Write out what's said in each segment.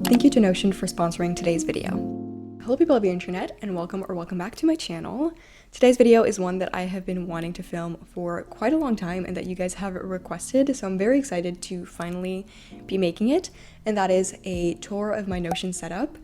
Thank you to Notion for sponsoring today's video. Hello people of the internet, and welcome back to my channel. Today's video is one that I have been wanting to film for quite a long time and that you guys have requested, so I'm very excited to finally be making it, and that is a tour of my Notion setup.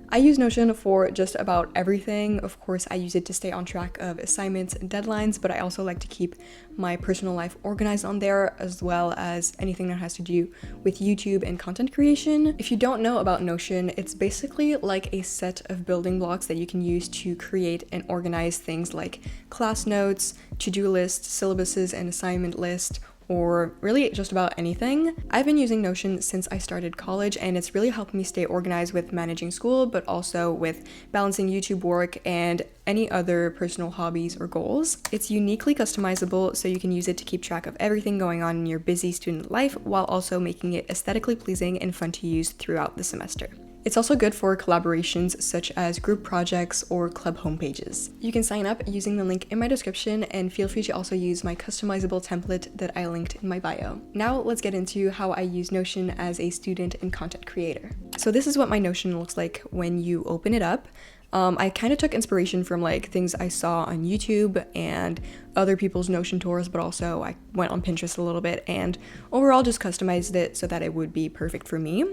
I use Notion for just about everything. Of course, I use it to stay on track of assignments and deadlines, but I also like to keep my personal life organized on there, as well as anything that has to do with YouTube and content creation. If you don't know about Notion, it's basically like a set of building blocks that you can use to create and organize things like class notes, to-do lists, syllabuses, and assignment list, or really just about anything. I've been using Notion since I started college, and it's really helped me stay organized with managing school, but also with balancing YouTube work and any other personal hobbies or goals. It's uniquely customizable, so you can use it to keep track of everything going on in your busy student life while also making it aesthetically pleasing and fun to use throughout the semester. It's also good for collaborations such as group projects or club homepages. You can sign up using the link in my description, and feel free to also use my customizable template that I linked in my bio. Now let's get into how I use Notion as a student and content creator. So this is what my Notion looks like when you open it up. I kind of took inspiration from like things I saw on YouTube and other people's Notion tours, but also I went on Pinterest a little bit and overall just customized it so that it would be perfect for me.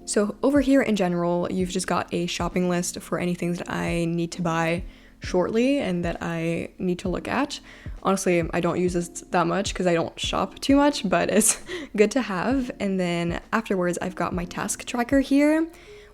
So over here in general, you've just got a shopping list for any things that I need to buy shortly and that I need to look at. Honestly, I don't use this that much because I don't shop too much, but it's good to have. And then afterwards, I've got my task tracker here.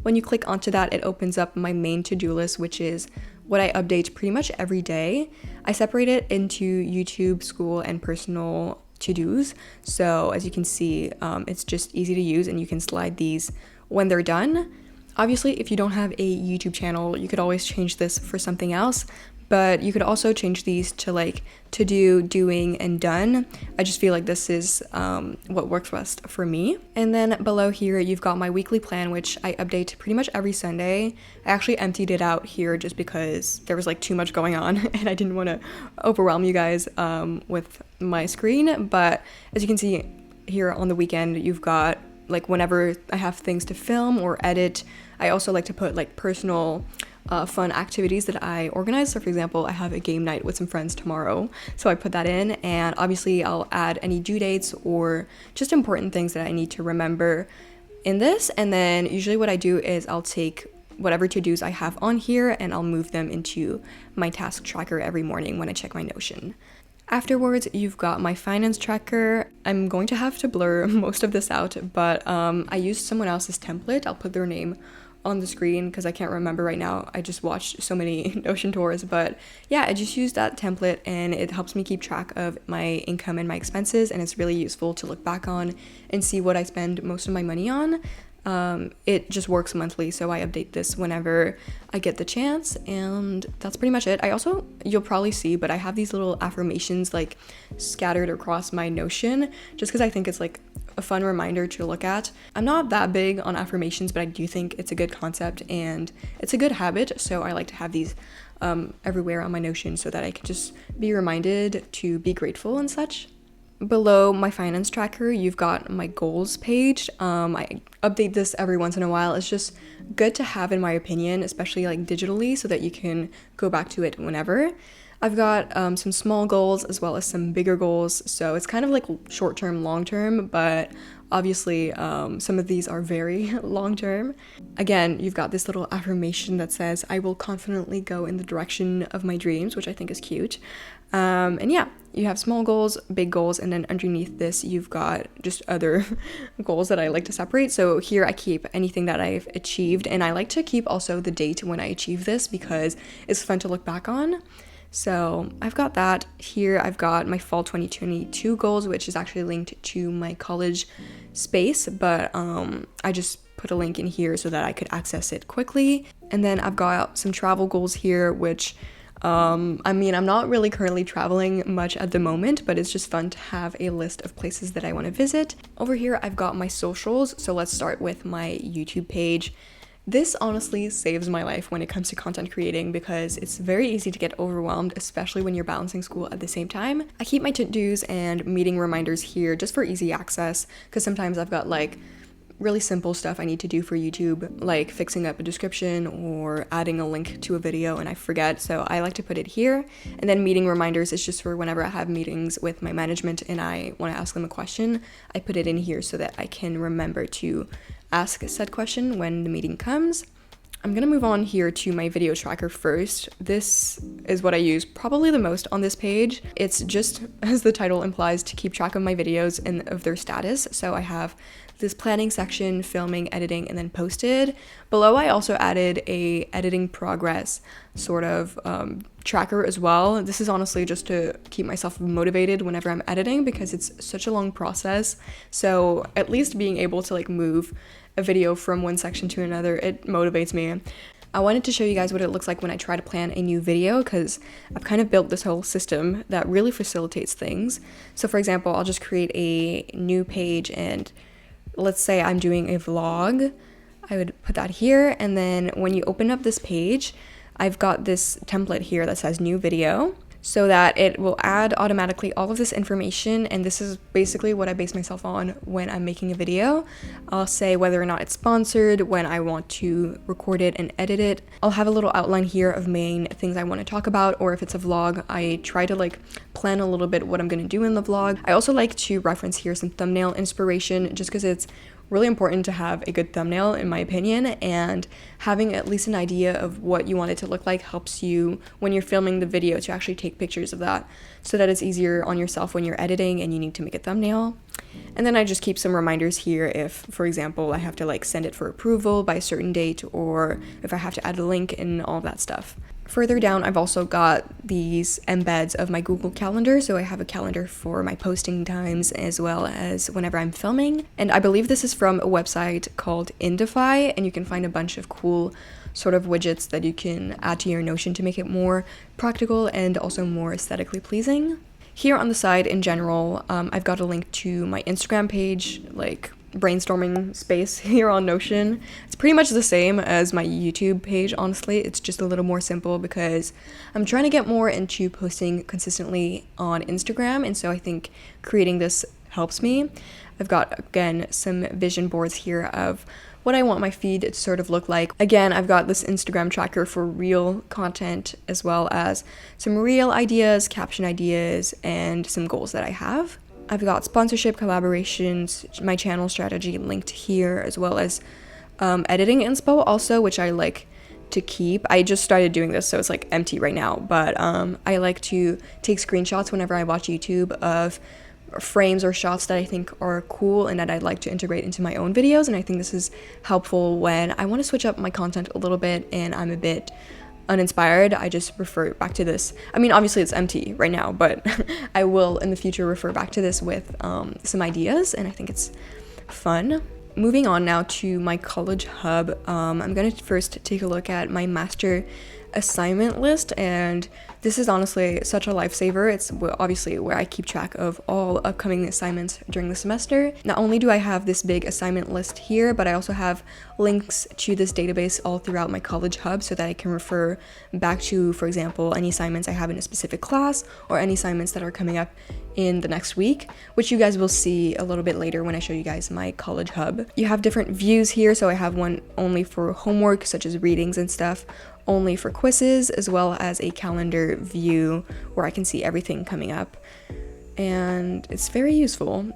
When you click onto that, it opens up my main to-do list, which is what I update pretty much every day. I separate it into YouTube, school, and personal to-dos. So as you can see, it's just easy to use and you can slide these when they're done. Obviously, if you don't have a YouTube channel, you could always change this for something else, but you could also change these to like to do, doing, and done. I just feel like this is what works best for me. And then below here, you've got my weekly plan, which I update pretty much every Sunday. I actually emptied it out here just because there was like too much going on and I didn't want to overwhelm you guys with my screen. But as you can see here on the weekend, you've got like whenever I have things to film or edit. I also like to put like personal fun activities that I organize. So for example, I have a game night with some friends tomorrow, so I put that in, and obviously I'll add any due dates or just important things that I need to remember in this. And then usually what I do is I'll take whatever to-dos I have on here and I'll move them into my task tracker every morning when I check my Notion. Afterwards, you've got my finance tracker. I'm going to have to blur most of this out, but I used someone else's template. I'll put their name on the screen because I can't remember right now. I just watched so many Notion tours, but yeah, I just used that template and it helps me keep track of my income and my expenses, and it's really useful to look back on and see what I spend most of my money on. It just works monthly, so I update this whenever I get the chance, and that's pretty much it. I also, you'll probably see, but I have these little affirmations like scattered across my Notion just because I think it's like a fun reminder to look at. I'm not that big on affirmations, but I do think it's a good concept and it's a good habit, so I like to have these everywhere on my Notion so that I can just be reminded to be grateful and such. Below my finance tracker, you've got my goals page. I update this every once in a while. It's just good to have in my opinion, especially like digitally, so that you can go back to it whenever. I've got some small goals as well as some bigger goals, so it's kind of like short-term, long-term, but obviously some of these are very long-term. Again, you've got this little affirmation that says, I will confidently go in the direction of my dreams, which I think is cute. And yeah, you have small goals, big goals, and then underneath this, you've got just other goals that I like to separate. So here I keep anything that I've achieved, and I like to keep also the date when I achieve this because it's fun to look back on. So I've got that. Here I've got my fall 2022 goals, which is actually linked to my college space, but I just put a link in here so that I could access it quickly. And then I've got some travel goals here, which I mean, I'm not really currently traveling much at the moment, but it's just fun to have a list of places that I want to visit. Over here, I've got my socials. So let's start with my YouTube page. This honestly saves my life when it comes to content creating because it's very easy to get overwhelmed, especially when you're balancing school at the same time. I keep my to-dos and meeting reminders here just for easy access because sometimes I've got like really simple stuff I need to do for YouTube, like fixing up a description or adding a link to a video and I forget, so I like to put it here. And then meeting reminders is just for whenever I have meetings with my management and I want to ask them a question, I put it in here so that I can remember to ask said question when the meeting comes. I'm gonna move on here to my video tracker first. This is what I use probably the most on this page. It's just, as the title implies, to keep track of my videos and of their status. So I have this planning section, filming, editing, and then posted. Below I also added a editing progress sort of tracker as well. This is honestly just to keep myself motivated whenever I'm editing because it's such a long process. So at least being able to like move a video from one section to another, it motivates me. I wanted to show you guys what it looks like when I try to plan a new video because I've kind of built this whole system that really facilitates things. So for example, I'll just create a new page and let's say I'm doing a vlog. I would put that here, and then when you open up this page, I've got this template here that says new video, so that it will add automatically all of this information, and this is basically what I base myself on when I'm making a video. I'll say whether or not it's sponsored, when I want to record it and edit it. I'll have a little outline here of main things I want to talk about, or if it's a vlog, I try to like plan a little bit what I'm going to do in the vlog. I also like to reference here some thumbnail inspiration just because it's really important to have a good thumbnail in my opinion, and having at least an idea of what you want it to look like helps you when you're filming the video to actually take pictures of that so that it's easier on yourself when you're editing and you need to make a thumbnail. And then I just keep some reminders here if, for example, I have to like send it for approval by a certain date, or if I have to add a link and all that stuff. Further down, I've also got these embeds of my Google Calendar, so I have a calendar for my posting times as well as whenever I'm filming. And I believe this is from a website called Indify, and you can find a bunch of cool sort of widgets that you can add to your Notion to make it more practical and also more aesthetically pleasing. Here on the side, in general, I've got a link to my Instagram page, like brainstorming space here on Notion. It's pretty much the same as my YouTube page, honestly. It's just a little more simple because I'm trying to get more into posting consistently on Instagram, and so I think creating this helps me. I've got, again, some vision boards here of what I want my feed to sort of look like. Again, I've got this Instagram tracker for reel content as well as some reel ideas, caption ideas, and some goals that I have. I've got sponsorship, collaborations, my channel strategy linked here, as well as editing inspo also, which I like to keep. I just started doing this, so it's like empty right now, but I like to take screenshots whenever I watch YouTube of frames or shots that I think are cool and that I'd like to integrate into my own videos, and I think this is helpful when I want to switch up my content a little bit and I'm a bit uninspired. I just refer back to this. I mean, obviously it's empty right now, but I will in the future refer back to this with some ideas, and I think it's fun. Moving on now to my college hub, I'm going to first take a look at my master assignment list, and this is honestly such a lifesaver. It's obviously where I keep track of all upcoming assignments during the semester. Not only do I have this big assignment list here, but I also have links to this database all throughout my college hub so that I can refer back to, for example, any assignments I have in a specific class or any assignments that are coming up in the next week, which you guys will see a little bit later when I show you guys my college hub. You have different views here, so I have one only for homework such as readings and stuff, only for quizzes, as well as a calendar view where I can see everything coming up, and it's very useful.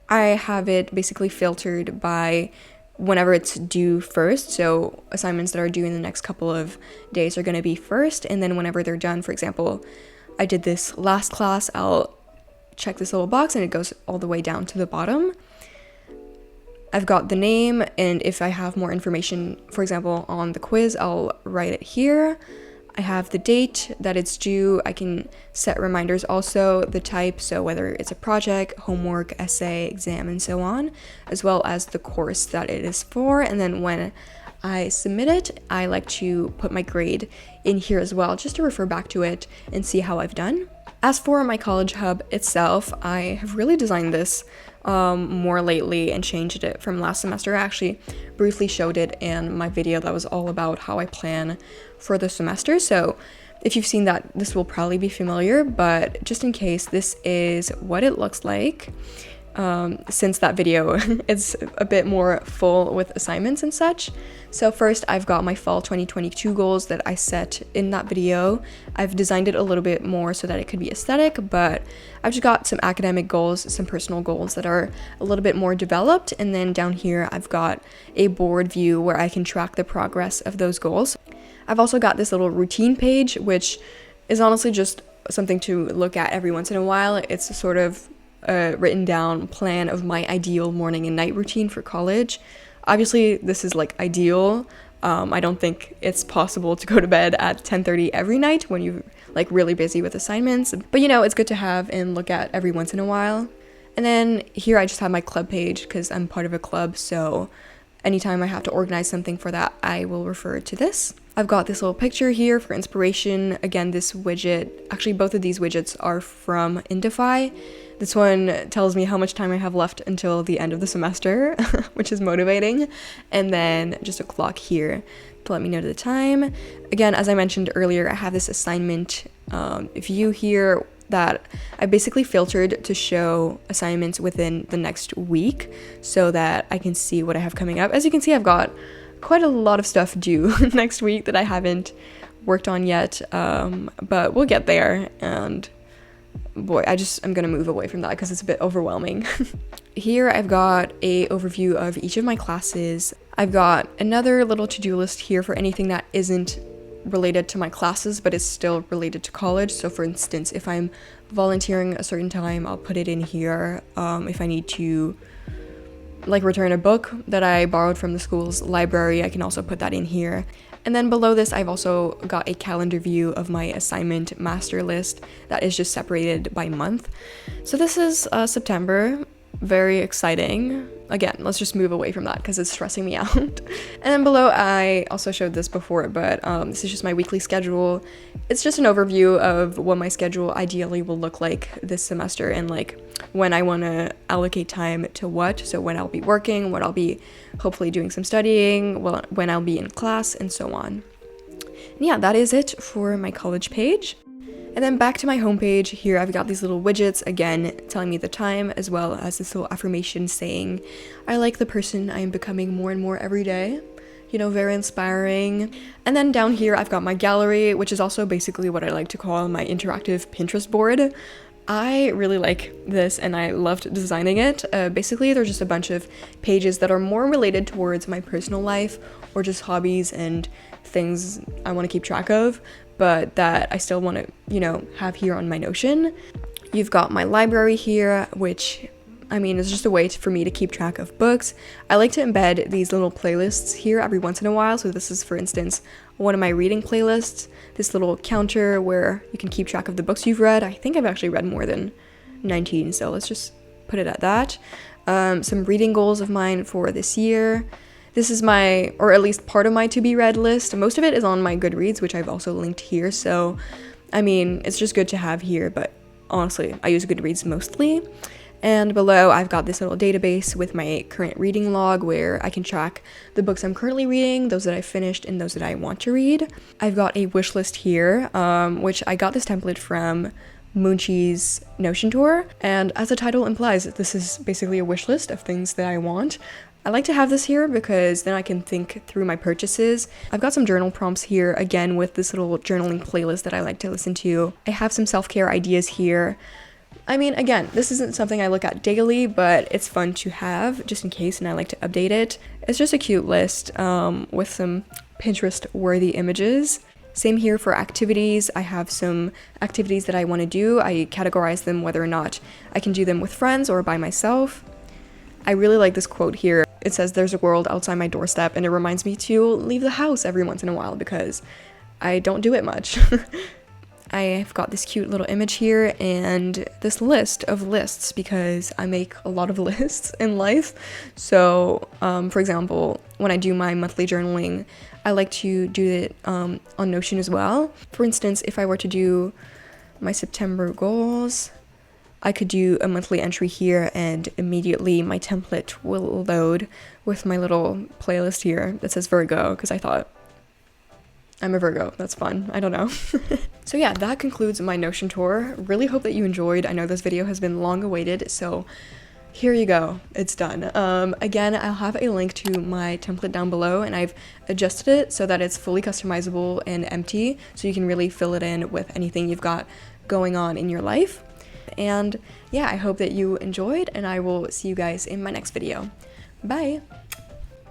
I have it basically filtered by whenever it's due first, so assignments that are due in the next couple of days are going to be first, and then whenever they're done, for example, I did this last class, I'll check this little box and it goes all the way down to the bottom. I've got the name, and if I have more information, for example, on the quiz, I'll write it here. I have the date that it's due. I can set reminders also, the type, so whether it's a project, homework, essay, exam, and so on, as well as the course that it is for. And then when I submit it, I like to put my grade in here as well, just to refer back to it and see how I've done. As for my college hub itself, I have really designed this more lately and changed it from last semester. I actually briefly showed it in my video that was all about how I plan for the semester, so if you've seen that, this will probably be familiar, but just in case, this is what it looks like. since that video it's a bit more full with assignments and such. So first, I've got my fall 2022 goals that I set in that video. I've designed it a little bit more so that it could be aesthetic, but I've just got some academic goals, some personal goals that are a little bit more developed, and then down here I've got a board view where I can track the progress of those goals. I've also got this little routine page, which is honestly just something to look at every once in a while. It's sort of a written down plan of my ideal morning and night routine for college. Obviously, this is like ideal. I don't think it's possible to go to bed at 10:30 every night when you're like really busy with assignments, but you know, it's good to have and look at every once in a while. And then here I just have my club page because I'm part of a club, so anytime I have to organize something for that, I will refer to this. I've got this little picture here for inspiration. Again, this widget, actually both of these widgets are from Indify. This one tells me how much time I have left until the end of the semester, which is motivating. And then just a clock here to let me know the time. Again, as I mentioned earlier, I have this assignment view here that I basically filtered to show assignments within the next week so that I can see what I have coming up. As you can see, I've got quite a lot of stuff due next week that I haven't worked on yet, but we'll get there. And boy, I'm gonna move away from that because it's a bit overwhelming. Here I've got a overview of each of my classes. I've got another little to-do list here for anything that isn't related to my classes but is still related to college. So for instance, if I'm volunteering a certain time, I'll put it in here. If I need to like return a book that I borrowed from the school's library, I can also put that in here. And then below this, I've also got a calendar view of my assignment master list that is just separated by month. So this is September. Very exciting. Again, let's just move away from that because it's stressing me out. And then below, I also showed this before, but this is just my weekly schedule. It's just an overview of what my schedule ideally will look like this semester and like when I want to allocate time to what. So when I'll be working, when I'll be hopefully doing some studying, when I'll be in class, and so on. And yeah, that is it for my college page. And then back to my homepage, here I've got these little widgets, again, telling me the time, as well as this little affirmation saying, I like the person I am becoming more and more every day. You know, very inspiring. And then down here, I've got my gallery, which is also basically what I like to call my interactive Pinterest board. I really like this and I loved designing it. Basically, there's just a bunch of pages that are more related towards my personal life or just hobbies and things I want to keep track of, but that I still want to, you know, have here on my Notion. You've got my library here, which, I mean, is just a way for me to keep track of books. I like to embed these little playlists here every once in a while. So this is, for instance, one of my reading playlists, this little counter where you can keep track of the books you've read. I think I've actually read more than 19, so let's just put it at that. Some reading goals of mine for this year. This is my, or at least part of my to be read list. Most of it is on my Goodreads, which I've also linked here. So, I mean, it's just good to have here, but honestly, I use Goodreads mostly. And below, I've got this little database with my current reading log where I can track the books I'm currently reading, those that I finished, and those that I want to read. I've got a wish list here, which I got this template from Moonchi's Notion tour. And as the title implies, this is basically a wish list of things that I want. I like to have this here because then I can think through my purchases. I've got some journal prompts here, again, with this little journaling playlist that I like to listen to. I have some self-care ideas here. I mean, again, this isn't something I look at daily, but it's fun to have just in case, and I like to update it. It's just a cute list with some Pinterest-worthy images. Same here for activities. I have some activities that I want to do. I categorize them whether or not I can do them with friends or by myself. I really like this quote here. It says, there's a world outside my doorstep, and it reminds me to leave the house every once in a while because I don't do it much. I've got this cute little image here and this list of lists because I make a lot of lists in life. So, for example, when I do my monthly journaling, I like to do it on Notion as well. For instance, if I were to do my September goals, I could do a monthly entry here and immediately my template will load with my little playlist here that says Virgo because I thought I'm a Virgo. That's fun. I don't know. So yeah, that concludes my Notion tour. Really hope that you enjoyed. I know this video has been long awaited, so here you go, it's done. Again, I'll have a link to my template down below, and I've adjusted it so that it's fully customizable and empty, so you can really fill it in with anything you've got going on in your life. And yeah, I hope that you enjoyed, and I will see you guys in my next video. Bye!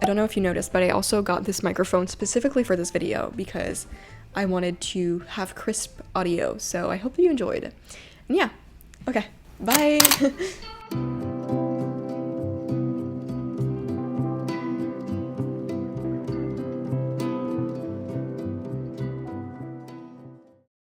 I don't know if you noticed, but I also got this microphone specifically for this video because I wanted to have crisp audio, so I hope that you enjoyed. And yeah, okay, bye!